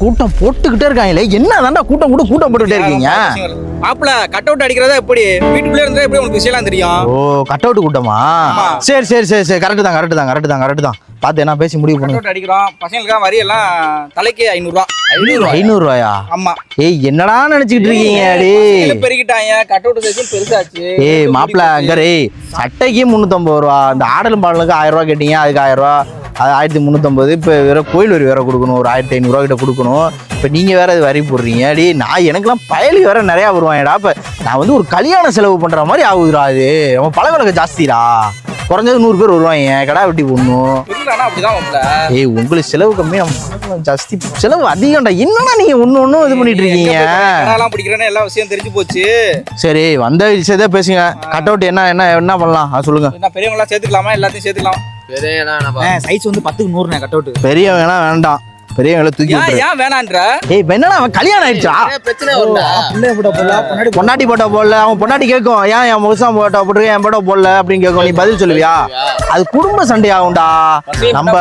கூட்டம் போட்டுக்கிட்டே இருக்காங்களே, என்ன தாண்டா கூட்டம் போட்டுக்கிட்டே இருக்கீங்க? மாப்பிள கட் அவுட் அடிக்கிறதா எப்படி? வீட்டுக்குள்ளே இருந்தா எப்படி உங்களுக்கு விஷயம்லாம் தெரியும்? ஓ, கட் அவுட் கூட்டமா? சரி கரெக்ட் தான். பார்த்து என்ன பேசி முடிவு பண்ணு. கட் அவுட் அடிக்கிறோம். பசங்களுக்காக வரி எல்லாம் தலைக்கு 500 ரூபா. 500 ரூபாயா? ஆமா. ஏய், என்னடா நினைச்சிட்டு இருக்கீங்க? டேய் பெருகிட்டாங்க. கட் அவுட் சைஸும் பெருசாச்சு. ஏய் மாப்பிள, அங்க சட்டைக்கு 350 ரூபா, இந்த ஆடலும் பாடலுக்கு 1000 ரூபா கேட்டீங்க, அதுக்கு 1000 ரூபா, அது 1350. இப்போ வேற கோயில் வரி வேற கொடுக்கணும், ஒரு 1500 ரூபா கிட்ட கொடுக்கணும். இப்போ நீங்க வேற இது வரி போடுறீங்க. அடி நான் எனக்கெல்லாம் பயலி வேற நிறையா வருவாங்கடா. இப்போ நான் வந்து ஒரு கல்யாண செலவு பண்ற மாதிரி ஆகுதுடா. அது நம்ம பழவிளக்கு ஜாஸ்திடா. குறைஞ்சது 100 பேர் வருவாங்க, கடா வெட்டி போடணும். ஏய், உங்களுக்கு செலவு கம்மி, நம்ம ஜாஸ்தி செலவு அதிகம்டா. என்னன்னா நீங்க ஒண்ணு இது பண்ணிட்டு இருக்கீங்க? எல்லா விஷயம் தெரிஞ்சு போச்சு. சரி, வந்த விஷயத்த பேசுங்க. கட் அவுட் என்ன பண்ணலாம் சொல்லுங்க. பெரியவங்க எல்லாம் சேர்த்துக்கலாமா? எல்லாத்தையும் சேர்த்துக்கலாம். சைஸ் வந்து 10க்கு 100 கட் அவுட். பெரியவங்க வேண்டாம், பெரியவங்களை தூக்கி ஏன் வேணான்ற? ஏய், என்னடா அவன் கல்யாணம் ஆயிடுச்சா? பொண்டாட்டி போட்டோ போடல. அவன் பொண்டாட்டி கேட்கும், ஏன் என் முகசாம் போட்டோ போட்டுருக்கேன், என் போட்டோ போடல அப்படின்னு கேட்கும். நீ பதில் சொல்லுவியா? அது குடும்ப சண்டை ஆகும்டா. நம்ம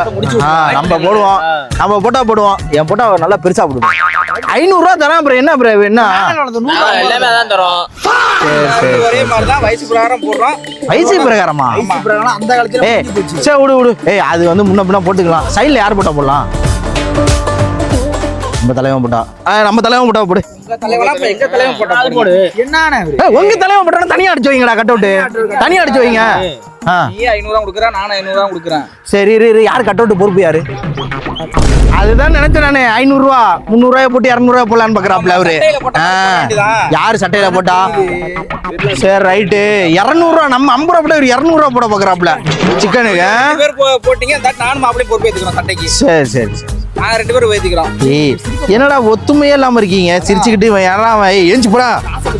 போடுவோம், நம்ம போட்டோ போடுவோம். என் போட்டோ நல்லா பெருசா போடுவோம். 500 ரூபா தரேன். அப்புறம் என்ன என்ன ஒரே மாதிரிதான் வயசு பிரகாரம் போடுறோம். வயசு பிரகாரமா? அந்த காலத்துல சரி விடு. ஏய், அது வந்து முன்ன பின்ன போட்டுக்கலாம். சைட்ல யார் போட்டா போடலாம்? நம்ம தலைவன் போட்டா போடு. உங்க தலைவன் போடு. உங்க தலைவன் போட்டா தனியா அடிச்சு வைங்கடா. கட் அவுட் தனியா அடிச்சு வைங்க. நீ 500 ரூபா கொடுக்குறேன், நானும் 500 ரூபா கொடுக்குறேன். சரி யார் கட் அவுட் பொறுப்பு யாரு? அதுதான் நினைச்சேன் நானு. 500 ரூபா 300 ரூபாய் போட்டு 200 ரூபாய் போடலான்னு பாக்குறாப்ல அவரு. யாரு சட்டையில போட்டா? சரி ரைட்டு. 200 ரூபா நம்ம 50 ரூபா போட்டு 200 ரூபா போட பாக்குறாப்ல சிக்கனுக்கு. போட்டீங்க, நானும் மாப்பிளையும் பொறுப்பு ஏத்துக்கிறோம் சட்டைக்கு. சரி நாங்க 2 பேரும் ஏத்திக்கிறோம். ஏய், என்னடா ஒத்துமையே இல்லாம இருக்கீங்க? சிரிச்சுக்கிட்டு யாரா ஏஞ்சி போடா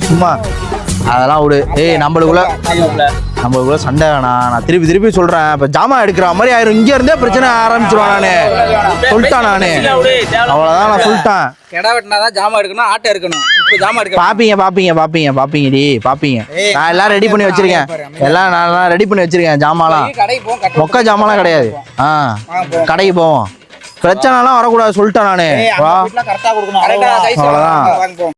சும்மா. அதெல்லாம் விடு. ஏய், நம்மளுக்குள்ள சண்டை வேணாம். நான் திருப்பி சொல்றேன். இப்ப ஜாமான் எடுக்கிற மாதிரி ஆயிரும். இங்க இருந்தே பிரச்சனை ஆரம்பிச்சிருவான். சொல்லிட்டான் நானு. அவ்வளவுதான், நான் சொல்லிட்டேன். கெடா வெட்டினாதான் ஜாமான் எடுக்கணும், ஆட்டை இருக்கணும். இப்ப ஜாமான் எடுக்க பாப்பீங்க. நான் எல்லாம் ரெடி பண்ணி வச்சிருக்கேன். நான் ரெடி பண்ணி வச்சிருக்கேன். ஜாமான்லாம் மொக்க ஜாமான்லாம் கிடையாது. கடைக்கு போவோம். பிரச்சனை எல்லாம் வரக்கூடாது சொல்லிட்டேன் நானு. அவ்வளவுதான்.